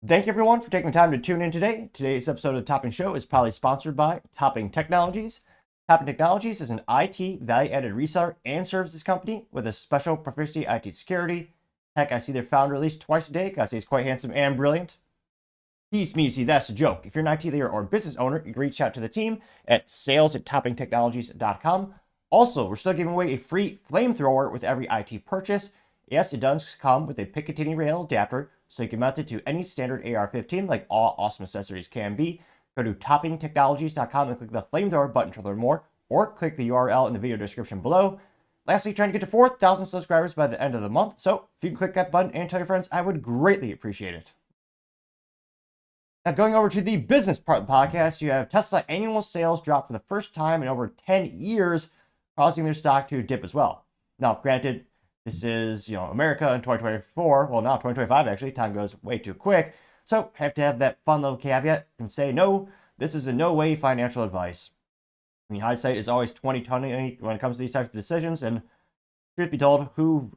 Thank you everyone for taking the time to tune in today. Today's episode of the Topping Show is proudly sponsored by Topping Technologies. Topping Technologies is an IT value-added reseller and services company with a special proficiency in IT security. Heck, I see their founder at least twice a day because he's quite handsome and brilliant. Peace, me, see, that's a joke. If you're an IT leader or business owner, you can reach out to the team at sales@toppingtechnologies.com. Also, we're still giving away a free flamethrower with every IT purchase. Yes, it does come with a Picatinny rail adapter, so you can mount it to any standard AR-15 like all awesome accessories can be. Go to toppingtechnologies.com and click the flamethrower button to learn more, or click the URL in the video description below. Lastly, trying to get to 4,000 subscribers by the end of the month, so if you can click that button and tell your friends, I would greatly appreciate it. Now, going over to the business part of the podcast, you have Tesla annual sales drop for the first time in over 10 years, causing their stock to dip as well. Now, granted, this is, America in 2024. Well, now 2025, actually. Time goes way too quick. So, have to have that fun little caveat and say, no, this is in no way financial advice. I mean, hindsight is always 20/20 when it comes to these types of decisions. And truth be told, who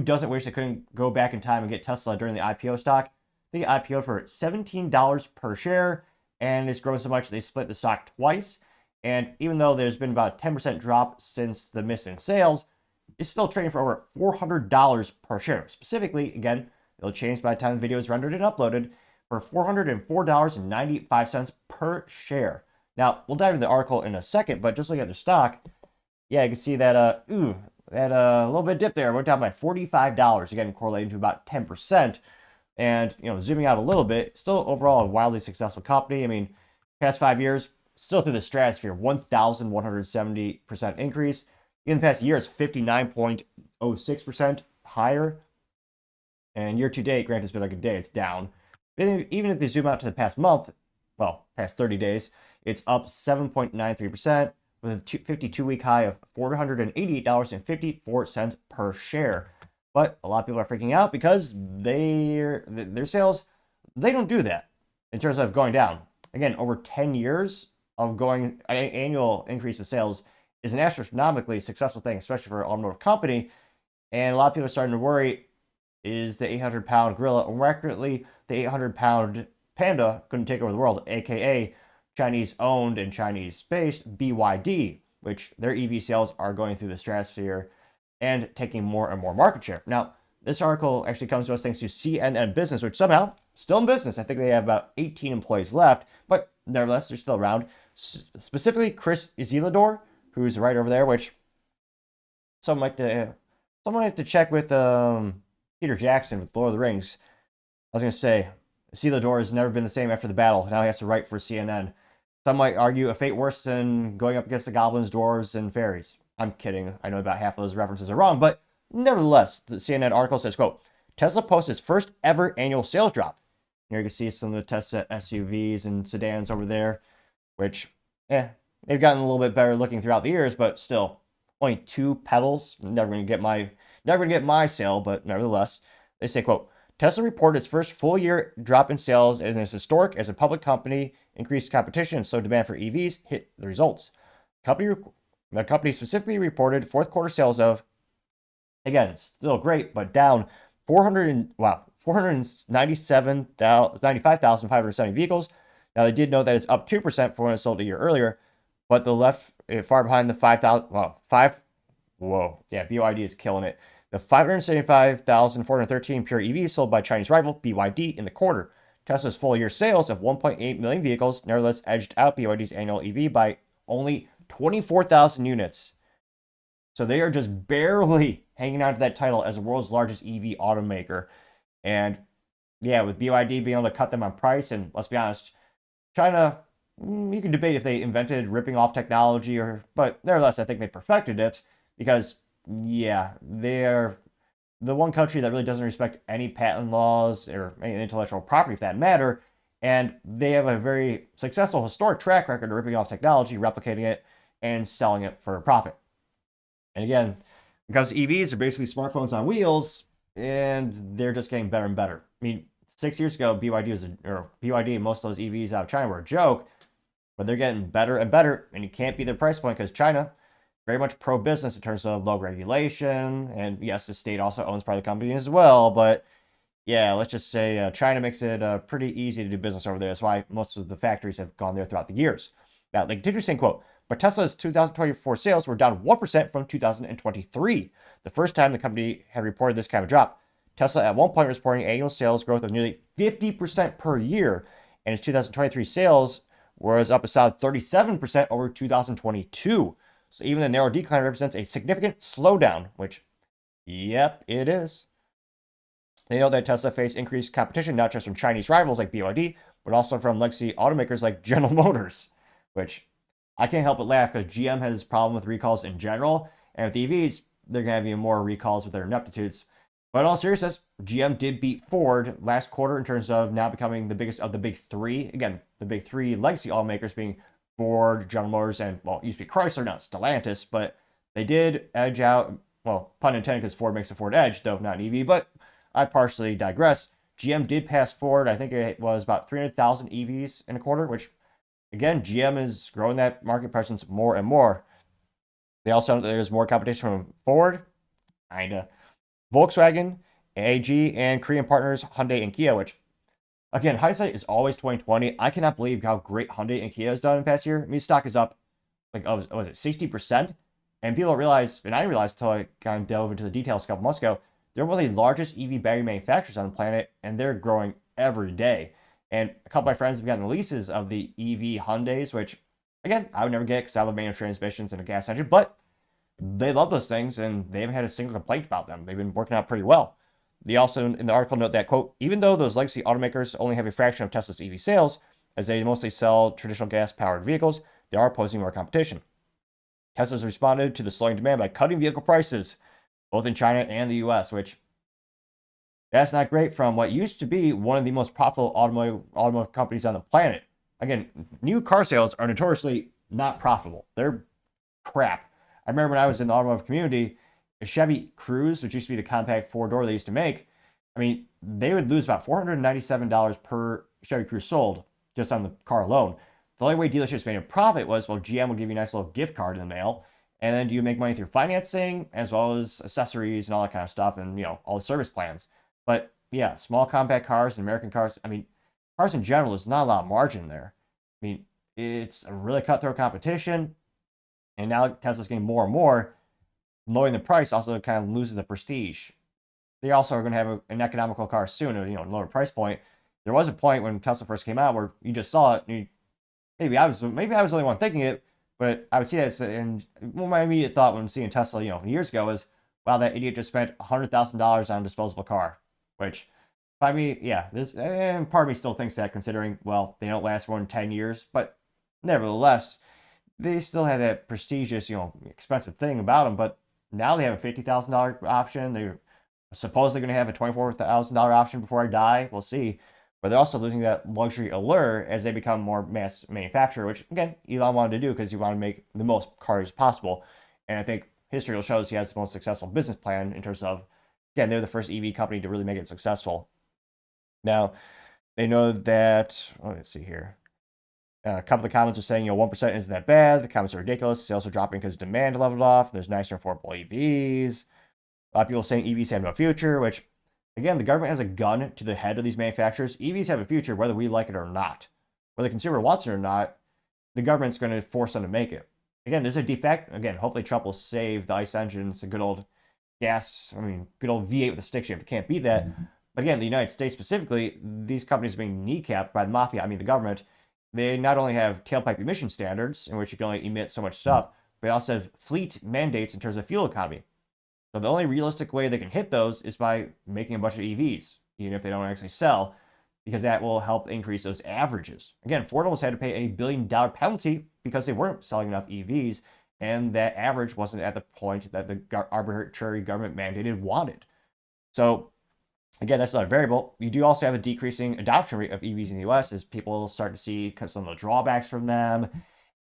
doesn't wish they couldn't go back in time and get Tesla during the IPO stock? They IPO'd for $17 per share, and it's grown so much they split the stock twice. And even though there's been about a 10% drop since the miss in sales, it's still trading for over $400 per share. Specifically, again, it'll change by the time the video is rendered and uploaded, for $404.95 per share. Now, we'll dive into the article in a second, but just looking at the stock, yeah, you can see that, a little bit dip there. It went down by $45, again, correlating to about 10%. And, zooming out a little bit, still overall a wildly successful company. I mean, past 5 years, still through the stratosphere, 1,170% increase. In the past year, it's 59.06% higher. And year to date, granted, it's been like a day, it's down. Even if they zoom out to the past month, past 30 days, it's up 7.93% with a 52-week high of $488.54 per share. But a lot of people are freaking out because their sales, they don't do that in terms of going down. Again, over 10 years of going annual increase of sales is an astronomically successful thing, especially for an automotive company. And a lot of people are starting to worry, is the 800-pound gorilla, or more accurately, the 800-pound panda, going to take over the world, aka Chinese-owned and Chinese-based BYD, which their EV sales are going through the stratosphere and taking more and more market share. Now, this article actually comes to us thanks to CNN Business, which somehow still in business. I think they have about 18 employees left, but nevertheless, they're still around. Specifically, Chris Isidore, who's right over there, which someone might have to check with Peter Jackson with Lord of the Rings. I was going to say, Isidore has never been the same after the battle. Now he has to write for CNN. Some might argue a fate worse than going up against the goblins, dwarves, and fairies. I'm kidding. I know about half of those references are wrong, but nevertheless, the CNN article says, quote, Tesla posts its first ever annual sales drop. Here you can see some of the Tesla SUVs and sedans over there, which, they've gotten a little bit better looking throughout the years, but still, only 2 pedals. Never gonna get my sale, but nevertheless, they say, quote, Tesla reported its first full year drop in sales and is historic as a public company. Increased competition, so demand for EVs hit the results. The company specifically reported fourth quarter sales of, again, still great, but down 495,570 vehicles. Now, they did note that it's up 2% from when it sold a year earlier, but the left far behind the 5,000, BYD is killing it. The 575,413 pure EVs sold by Chinese rival BYD in the quarter. Tesla's full year sales of 1.8 million vehicles nevertheless edged out BYD's annual EV by only 24,000 units. So they are just barely hanging on to that title as the world's largest EV automaker. And yeah, with BYD being able to cut them on price, and let's be honest, China, you can debate if they invented ripping off technology but nevertheless, I think they perfected it because, yeah, they're the one country that really doesn't respect any patent laws or any intellectual property for that matter. And they have a very successful historic track record of ripping off technology, replicating it, and selling it for a profit. And again, when it comes to EVs, they're basically smartphones on wheels, and they're just getting better and better. I mean, 6 years ago, BYD and most of those EVs out of China were a joke, but they're getting better and better, and you can't beat their price point because China, very much pro-business in terms of low regulation, and yes, the state also owns part of the company as well, but yeah, let's just say China makes it pretty easy to do business over there. That's why most of the factories have gone there throughout the years. Now, they continue saying, quote, but Tesla's 2024 sales were down 1% from 2023, the first time the company had reported this kind of drop. Tesla at one point was reporting annual sales growth of nearly 50% per year, and its 2023 sales was up a solid 37% over 2022. So even the narrow decline represents a significant slowdown, which, yep, it is. They know that Tesla faced increased competition not just from Chinese rivals like BYD, but also from legacy automakers like General Motors, which I can't help but laugh because GM has a problem with recalls in general, and with EVs, they're going to have even more recalls with their ineptitudes. But in all seriousness, GM did beat Ford last quarter in terms of now becoming the biggest of the big three. Again, the big three legacy automakers being Ford, General Motors, and, well, it used to be Chrysler, not Stellantis, but they did edge out, well, pun intended, because Ford makes the Ford Edge, though not an EV, but I partially digress. GM did pass Ford. I think it was about 300,000 EVs in a quarter, which, again, GM is growing that market presence more and more. They also know that there's more competition from Ford, kinda, Volkswagen, AG, and Korean partners Hyundai and Kia, which, again, hindsight is always 2020. I cannot believe how great Hyundai and Kia has done in the past year. I mean, stock is up, like, oh, was it 60%? And people don't realize, and I didn't realize until I kind of delve into the details a couple months ago, they're one of the largest EV battery manufacturers on the planet, and they're growing every day. And a couple of my friends have gotten leases of the EV Hyundais, which, again, I would never get because I love manual transmissions and a gas engine, but they love those things, and they haven't had a single complaint about them. They've been working out pretty well. They also, in the article, note that, quote, even though those legacy automakers only have a fraction of Tesla's EV sales, as they mostly sell traditional gas-powered vehicles, they are posing more competition. Tesla's responded to the slowing demand by cutting vehicle prices, both in China and the US, which that's not great from what used to be one of the most profitable automotive companies on the planet. Again, new car sales are notoriously not profitable. They're crap. I remember when I was in the automotive community, a Chevy Cruze, which used to be the compact four-door they used to make, I mean, they would lose about $497 per Chevy Cruze sold just on the car alone. The only way dealerships made a profit was, well, GM would give you a nice little gift card in the mail, and then you make money through financing as well as accessories and all that kind of stuff, and all the service plans. But yeah, small compact cars and American cars, I mean, cars in general, there's not a lot of margin there. I mean, it's a really cutthroat competition, and now Tesla's getting more and more. Lowering the price also kind of loses the prestige. They also are going to have an economical car soon, lower price point. There was a point when Tesla first came out where you just saw it, and maybe I was the only one thinking it, but I would see that, and my immediate thought when seeing Tesla, years ago was, wow, that idiot just spent $100,000 on a disposable car, which, by me, yeah, and part of me still thinks that, considering, well, they don't last more than 10 years, but nevertheless, they still have that prestigious, expensive thing about them, but now they have a $50,000 option. They're supposedly going to have a $24,000 option before I die. We'll see. But they're also losing that luxury allure as they become more mass manufacturer, which, again, Elon wanted to do because he wanted to make the most cars possible. And I think history will show he has the most successful business plan in terms of, again, they're the first EV company to really make it successful. Now, they know that, let's see here. A couple of the comments are saying, 1% isn't that bad. The comments are ridiculous. Sales are dropping because demand leveled off. There's nicer, affordable EVs. A lot of people saying EVs have no future, which, again, the government has a gun to the head of these manufacturers. EVs have a future whether we like it or not. Whether the consumer wants it or not, the government's going to force them to make it. Again, there's a defect. Again, hopefully Trump will save the ICE engine. It's a good old good old V8 with a stick shift. Can't beat that. But again, the United States specifically, these companies are being kneecapped by the mafia. The government. They not only have tailpipe emission standards, in which you can only emit so much stuff, but they also have fleet mandates in terms of fuel economy. So the only realistic way they can hit those is by making a bunch of EVs, even if they don't actually sell, because that will help increase those averages. Again, Ford almost had to pay $1 billion penalty because they weren't selling enough EVs, and that average wasn't at the point that the arbitrary government mandated wanted. So again, that's not a variable. You do also have a decreasing adoption rate of EVs in the US as people start to see some of the drawbacks from them.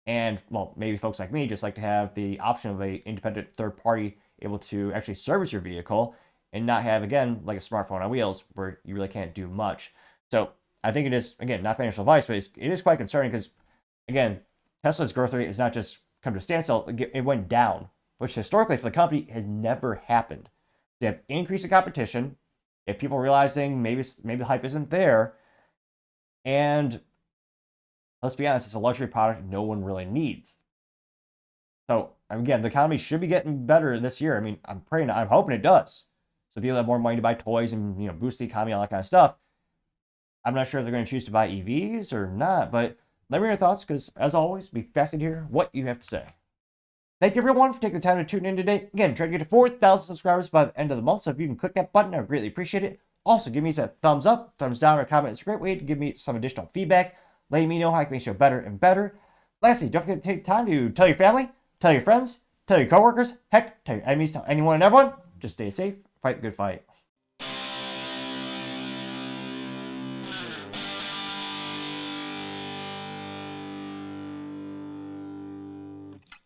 And, well, maybe folks like me just like to have the option of an independent third party able to actually service your vehicle and not have, again, like a smartphone on wheels where you really can't do much. So I think it is, again, not financial advice, but it is quite concerning because, again, Tesla's growth rate has not just come to a standstill, it went down, which historically for the company has never happened. They have increased the competition. if people are realizing maybe the hype isn't there, and let's be honest, it's a luxury product no one really needs. So again, the economy should be getting better this year. I mean, I'm hoping it does. So people have more money to buy toys and boost the economy, all that kind of stuff. I'm not sure if they're going to choose to buy EVs or not, but let me know your thoughts, because as always, be fascinated to hear what you have to say. Thank you everyone for taking the time to tune in today. Again, try to get to 4,000 subscribers by the end of the month, so if you can click that button, I would greatly appreciate it. Also, give me a thumbs up, thumbs down, or a comment. It's a great way to give me some additional feedback, letting me know how I can make the show better and better. Lastly, don't forget to take time to tell your family, tell your friends, tell your coworkers, heck, tell your enemies, tell anyone and everyone. Just stay safe, fight the good fight.